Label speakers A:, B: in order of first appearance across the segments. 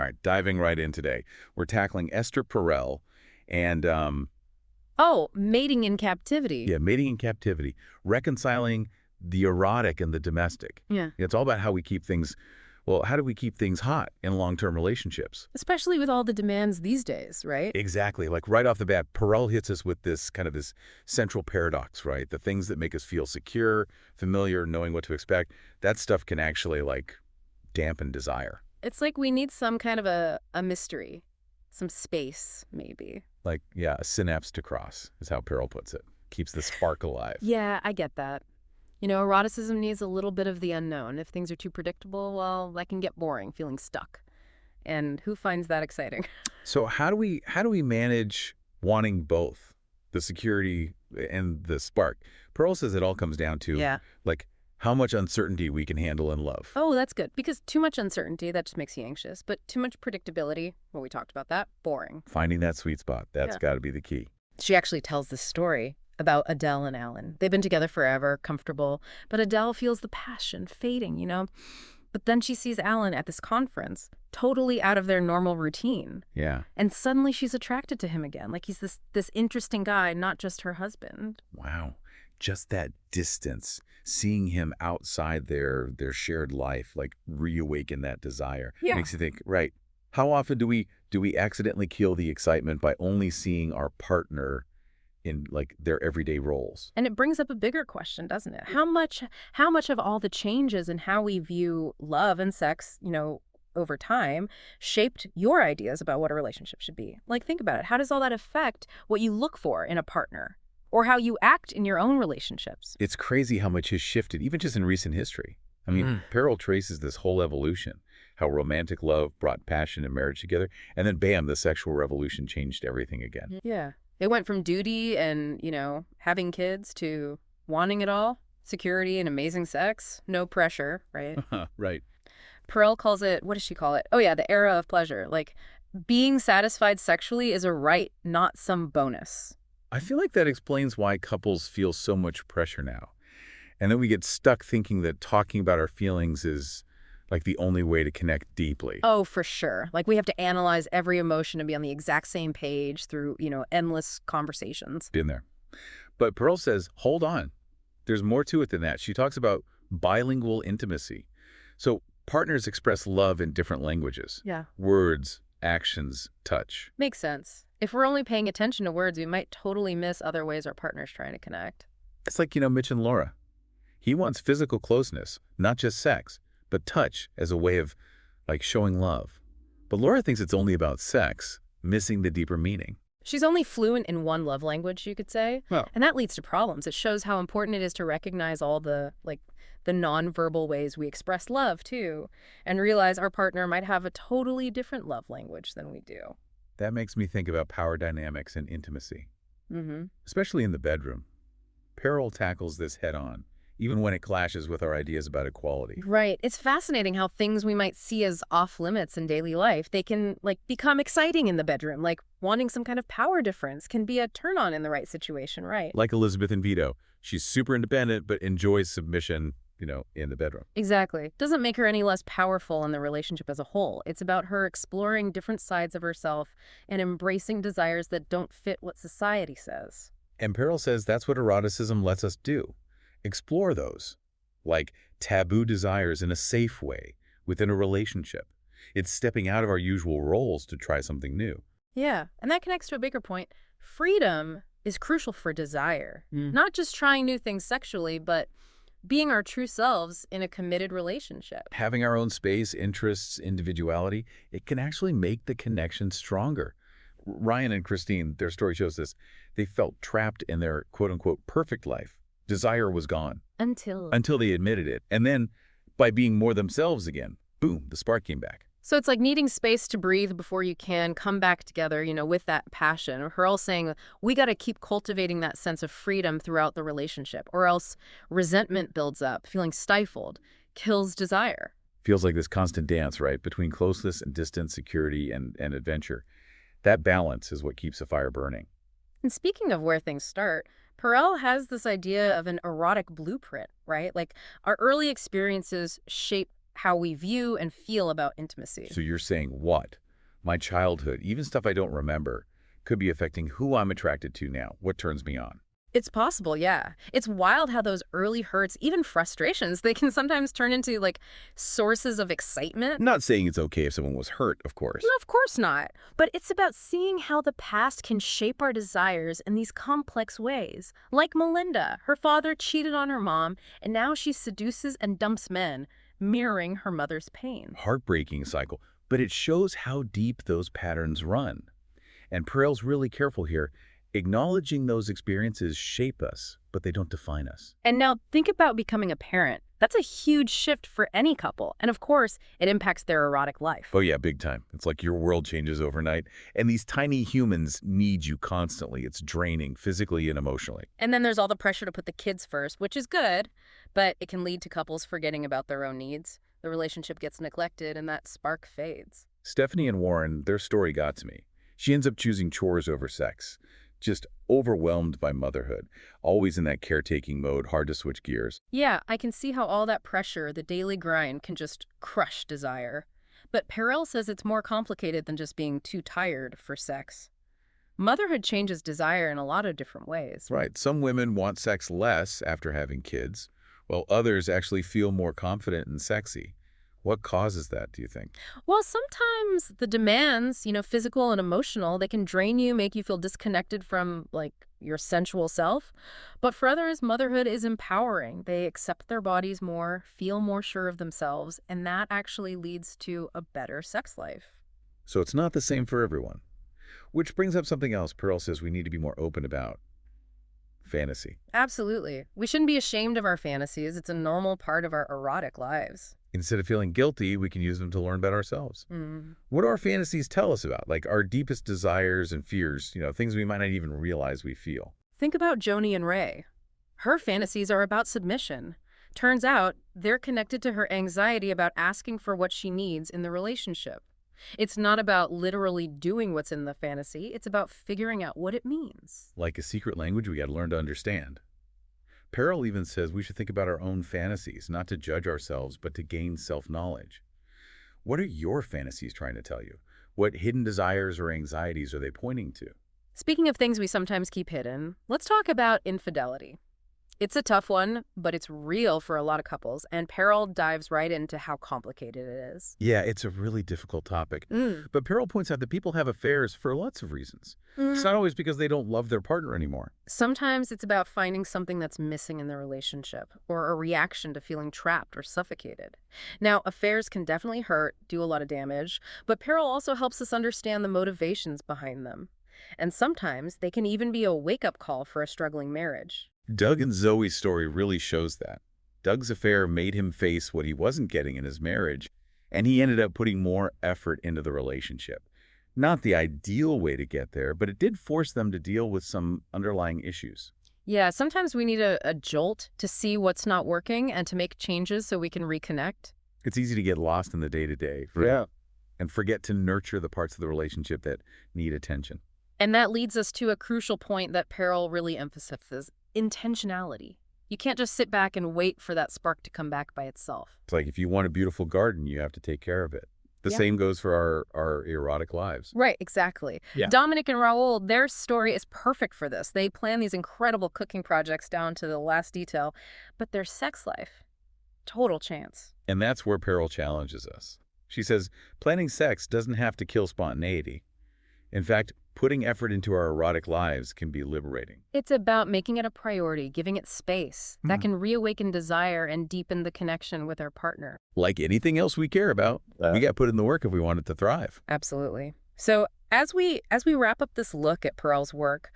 A: All right, diving right in today. We're tackling Esther Perel and,
B: Oh, mating in captivity.
A: yeah, mating in captivity, reconciling the erotic and the domestic.
B: Yeah.
A: It's all about how we keep things, well, how do we keep things hot in long-term relationships?
B: Especially with all the demands these days, right?
A: Exactly. Like right off the bat, Perel hits us with this kind of this central paradox, right? The things that make us feel secure, familiar, knowing what to expect, that stuff can actually like dampen desire.
B: It's like we need some kind of a mystery, some space, maybe.
A: Like, yeah, a synapse to cross is how Perel puts it. Keeps the spark alive.
B: Yeah, I get that. Eroticism needs a little bit of the unknown. If things are too predictable, well, that can get boring, feeling stuck. And who finds that exciting?
A: So how do we manage wanting both the security and the spark? Pearl says it all comes down to
B: Yeah.
A: like how much uncertainty we can handle in love.
B: Oh, that's good. Because too much uncertainty, that just makes you anxious. But too much predictability, well, we talked about that, boring.
A: Finding that sweet spot, that's
B: Yeah.
A: got to be the key.
B: She actually tells this story about Adele and Alan. They've been together forever, comfortable, but Adele feels the passion fading. But then she sees Alan at this conference, totally out of their normal routine.
A: Yeah.
B: And suddenly she's attracted to him again. Like he's this interesting guy, not just her husband.
A: Wow. Just that distance, seeing him outside their shared life, like reawaken that desire.
B: Yeah.
A: Makes you think, right, how often do we accidentally kill the excitement by only seeing our partner in like their everyday roles?
B: And it brings up a bigger question, doesn't it? How much of all the changes in how we view love and sex, over time shaped your ideas about what a relationship should be? Like think about it. How does all that affect what you look for in a partner or how you act in your own relationships?
A: It's crazy how much has shifted, even just in recent history. I mean, Peril traces this whole evolution, how romantic love brought passion and marriage together, and then bam, the sexual revolution changed everything again.
B: Yeah. It went from duty and, having kids to wanting it all, security and amazing sex, no pressure, right?
A: Right.
B: Perel calls it, what does she call it? Oh, yeah, the era of pleasure. Like, being satisfied sexually is a right, not some bonus.
A: I feel like that explains why couples feel so much pressure now. And then we get stuck thinking that talking about our feelings is like the only way to connect deeply.
B: Oh, for sure. Like, we have to analyze every emotion and be on the exact same page through, endless conversations.
A: Been there. But Pearl says, hold on. There's more to it than that. She talks about bilingual intimacy. So partners express love in different languages.
B: Yeah.
A: Words, actions, touch.
B: Makes sense. If we're only paying attention to words, we might totally miss other ways our partner's trying to connect.
A: It's like, Mitch and Laura. He wants physical closeness, not just sex, but touch as a way of, like, showing love. But Laura thinks it's only about sex, missing the deeper meaning.
B: She's only fluent in one love language, you could say.
A: Well,
B: And that leads to problems. It shows how important it is to recognize all the nonverbal ways we express love, too, and realize our partner might have a totally different love language than we do.
A: that makes me think about power dynamics and intimacy,
B: Mm-hmm.
A: especially in the bedroom. Peril tackles this head on, even when it clashes with our ideas about equality.
B: Right. It's fascinating how things we might see as off limits in daily life, they can become exciting in the bedroom. Like wanting some kind of power difference can be a turn on in the right situation, right?
A: Like Elizabeth and Vito, she's super independent but enjoys submission, in the bedroom.
B: Exactly. Doesn't make her any less powerful in the relationship as a whole. It's about her exploring different sides of herself and embracing desires that don't fit what society says.
A: And Peril says that's what eroticism lets us do. Explore those, like taboo desires in a safe way within a relationship. It's stepping out of our usual roles to try something new.
B: Yeah, and that connects to a bigger point. Freedom is crucial for desire. Not just trying new things sexually, but being our true selves in a committed relationship.
A: Having our own space, interests, individuality, it can actually make the connection stronger. Ryan and Christine, their story shows this. They felt trapped in their quote-unquote perfect life. Desire was gone until they admitted it. And then, by being more themselves again, boom, the spark came back.
B: So it's like needing space to breathe before you can come back together, with that passion. Hurl saying we got to keep cultivating that sense of freedom throughout the relationship, or else resentment builds up, feeling stifled, kills desire.
A: Feels like this constant dance, right, between closeness and distance, security and adventure. That balance is what keeps the fire burning.
B: And speaking of where things start, Perel has this idea of an erotic blueprint, right? Like our early experiences shape how we view and feel about intimacy.
A: So you're saying what? My childhood, even stuff I don't remember, could be affecting who I'm attracted to now, what turns me on.
B: It's possible, yeah. It's wild how those early hurts, even frustrations, they can sometimes turn into like sources of excitement.
A: Not saying it's okay if someone was hurt, of
B: No,
A: course.
B: of course not. But it's about seeing how the past can shape our desires in these complex ways. Like Melinda, her father cheated on her mom, and now she seduces and dumps men, mirroring her mother's pain.
A: Heartbreaking cycle, but it shows how deep those patterns run. And Perel's really careful here. Acknowledging those experiences shape us, but they don't define us.
B: And now think about becoming a parent. That's a huge shift for any couple. And of course, it impacts their erotic life.
A: Oh yeah, big time. It's like your world changes overnight. And these tiny humans need you constantly. It's draining physically and emotionally.
B: And then there's all the pressure to put the kids first, which is good, but it can lead to couples forgetting about their own needs. The relationship gets neglected and that spark fades.
A: Stephanie and Warren, their story got to me. She ends up choosing chores over sex. Just overwhelmed by motherhood. Always in that caretaking mode, hard to switch gears.
B: Yeah, I can see how all that pressure, the daily grind, can just crush desire. But Perel says it's more complicated than just being too tired for sex. Motherhood changes desire in a lot of different ways.
A: Right. Some women want sex less after having kids, while others actually feel more confident and sexy. What causes that, do you think?
B: Well, sometimes the demands, physical and emotional, they can drain you, make you feel disconnected from, like, your sensual self. But for others, motherhood is empowering. They accept their bodies more, feel more sure of themselves, and that actually leads to a better sex life.
A: So it's not the same for everyone. Which brings up something else Pearl says we need to be more open about. Fantasy.
B: Absolutely. We shouldn't be ashamed of our fantasies. It's a normal part of our erotic lives.
A: Instead of feeling guilty, we can use them to learn about ourselves.
B: Mm.
A: What do our fantasies tell us about? Like our deepest desires and fears, things we might not even realize we feel.
B: Think about Joni and Ray. Her fantasies are about submission. Turns out they're connected to her anxiety about asking for what she needs in the relationship. It's not about literally doing what's in the fantasy. It's about figuring out what it means.
A: Like a secret language we got to learn to understand. Peril even says we should think about our own fantasies, not to judge ourselves, but to gain self-knowledge. What are your fantasies trying to tell you? What hidden desires or anxieties are they pointing to?
B: Speaking of things we sometimes keep hidden, let's talk about infidelity. It's a tough one, but it's real for a lot of couples, and Peril dives right into how complicated it is.
A: Yeah, it's a really difficult topic. But Peril points out that people have affairs for lots of reasons. It's not always because they don't love their partner anymore.
B: Sometimes it's about finding something that's missing in the relationship, or a reaction to feeling trapped or suffocated. Now, affairs can definitely hurt, do a lot of damage, but Peril also helps us understand the motivations behind them. And sometimes they can even be a wake-up call for a struggling marriage.
A: Doug and Zoe's story really shows that. Doug's affair made him face what he wasn't getting in his marriage, and he ended up putting more effort into the relationship. Not the ideal way to get there, but it did force them to deal with some underlying issues.
B: Yeah, sometimes we need a jolt to see what's not working and to make changes so we can reconnect.
A: It's easy to get lost in the day-to-day. And forget to nurture the parts of the relationship that need attention.
B: And that leads us to a crucial point that Peril really emphasizes: intentionality. You can't just sit back and wait for that spark to come back by itself.
A: It's like if you want a beautiful garden, you have to take care of it. The
B: Yeah.
A: same goes for our erotic lives.
B: Right, exactly.
A: Yeah.
B: Dominic and Raoul, their story is perfect for this. They plan these incredible cooking projects down to the last detail, but their sex life, total chance.
A: And that's where Peril challenges us. She says, planning sex doesn't have to kill spontaneity. In fact, putting effort into our erotic lives can be liberating.
B: It's about making it a priority, giving it space. That can reawaken desire and deepen the connection with our partner.
A: Like anything else we care about, we got to put in the work if we want it to thrive.
B: Absolutely. So as we wrap up this look at Perel's work,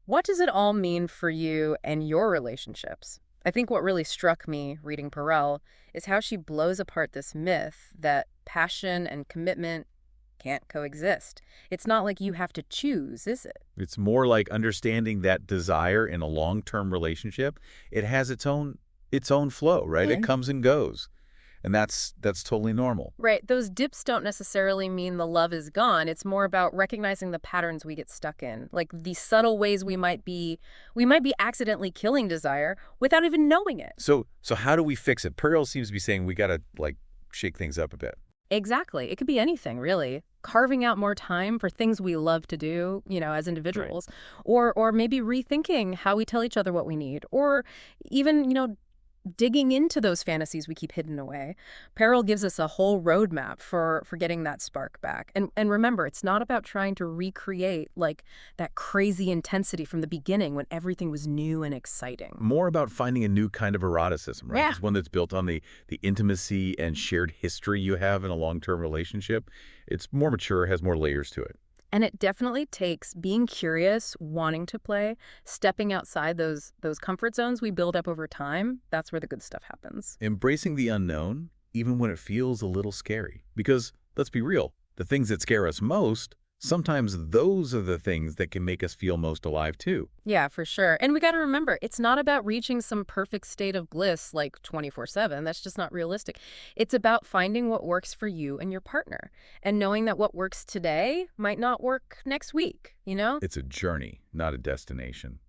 B: what does it all mean for you and your relationships? I think what really struck me reading Perel is how she blows apart this myth that passion and commitment can't coexist. It's not like you have to choose, is it?
A: It's more like understanding that desire in a long-term relationship. It has its own flow, right? It comes and goes. And that's totally normal.
B: Right. Those dips don't necessarily mean the love is gone. It's more about recognizing the patterns we get stuck in, like the subtle ways we might be accidentally killing desire without even knowing it.
A: So how do we fix it? Peril seems to be saying we got to shake things up a bit.
B: Exactly. It could be anything, really. Carving out more time for things we love to do, as
A: Right.
B: individuals, or maybe rethinking how we tell each other what we need, or even, digging into those fantasies we keep hidden away. Peril gives us a whole roadmap for getting that spark back. And remember, it's not about trying to recreate like that crazy intensity from the beginning when everything was new and exciting.
A: More about finding a new kind of eroticism, right?
B: Yeah.
A: It's one that's built on the intimacy and shared history you have in a long-term relationship. It's more mature, has more layers to it.
B: And it definitely takes being curious, wanting to play, stepping outside those comfort zones we build up over time. That's where the good stuff happens.
A: Embracing the unknown, even when it feels a little scary. Because, let's be real, the things that scare us most, sometimes those are the things that can make us feel most alive too.
B: Yeah, for sure. And we got to remember, it's not about reaching some perfect state of bliss like 24/7. That's just not realistic. It's about finding what works for you and your partner and knowing that what works today might not work next week?
A: It's a journey, not a destination.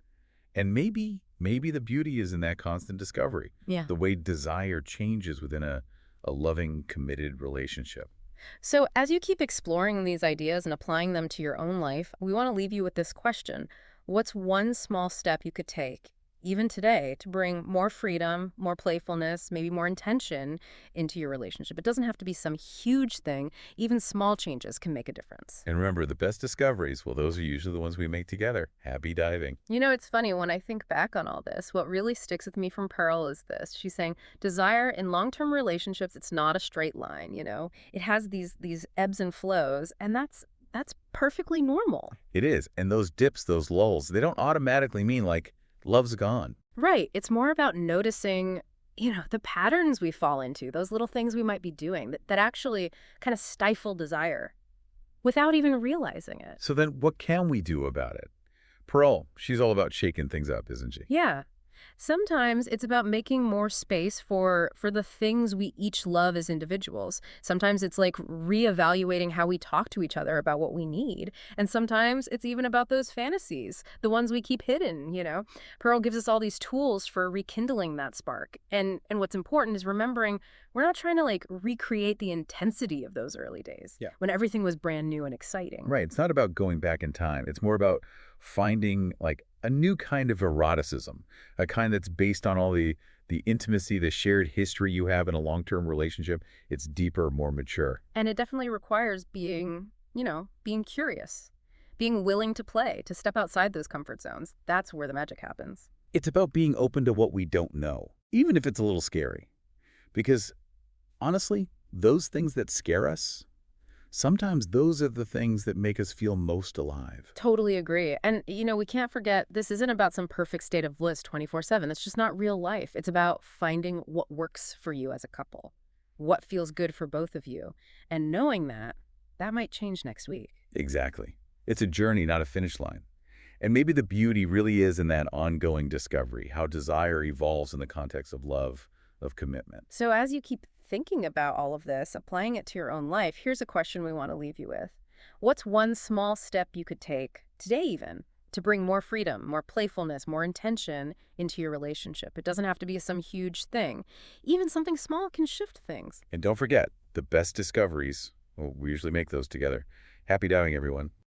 A: And maybe the beauty is in that constant discovery,
B: Yeah.
A: the way desire changes within a loving, committed relationship.
B: So, as you keep exploring these ideas and applying them to your own life, we want to leave you with this question. What's one small step you could take, even today, to bring more freedom, more playfulness, maybe more intention into your relationship? It doesn't have to be some huge thing. Even small changes can make a difference.
A: And remember, the best discoveries, well, those are usually the ones we make together. Happy diving.
B: It's funny, when I think back on all this, what really sticks with me from Pearl is this. She's saying, desire in long-term relationships, it's not a straight line. It has these ebbs and flows, and that's perfectly normal.
A: It is. And those dips, those lulls, they don't automatically mean like love's gone.
B: Right. It's more about noticing, the patterns we fall into, those little things we might be doing that actually kind of stifle desire without even realizing it.
A: So then what can we do about it? Pearl, she's all about shaking things up, isn't she?
B: Yeah. Sometimes it's about making more space for the things we each love as individuals. Sometimes it's like reevaluating how we talk to each other about what we need. And sometimes it's even about those fantasies, the ones we keep hidden. Pearl gives us all these tools for rekindling that spark. And what's important is remembering we're not trying to like recreate the intensity of those early days
A: Yeah.
B: when everything was brand new and exciting.
A: Right. It's not about going back in time. It's more about finding like a new kind of eroticism, a kind that's based on all the intimacy, the shared history you have in a long-term relationship. It's deeper, more mature.
B: And it definitely requires being curious, being willing to play, to step outside those comfort zones. That's where the magic happens.
A: It's about being open to what we don't know, even if it's a little scary. Because honestly, those things that scare us, sometimes those are the things that make us feel most alive.
B: Totally agree. And we can't forget this isn't about some perfect state of bliss 24/7. That's just not real life. It's about finding what works for you as a couple, what feels good for both of you. And knowing that might change next week.
A: Exactly. It's a journey, not a finish line. And maybe the beauty really is in that ongoing discovery, how desire evolves in the context of love, of commitment.
B: So, as you keep thinking about all of this, applying it to your own life, here's a question we want to leave you with. What's one small step you could take, today even, to bring more freedom, more playfulness, more intention into your relationship? It doesn't have to be some huge thing. Even something small can shift things.
A: And don't forget, the best discoveries, well, we usually make those together. Happy diving, everyone.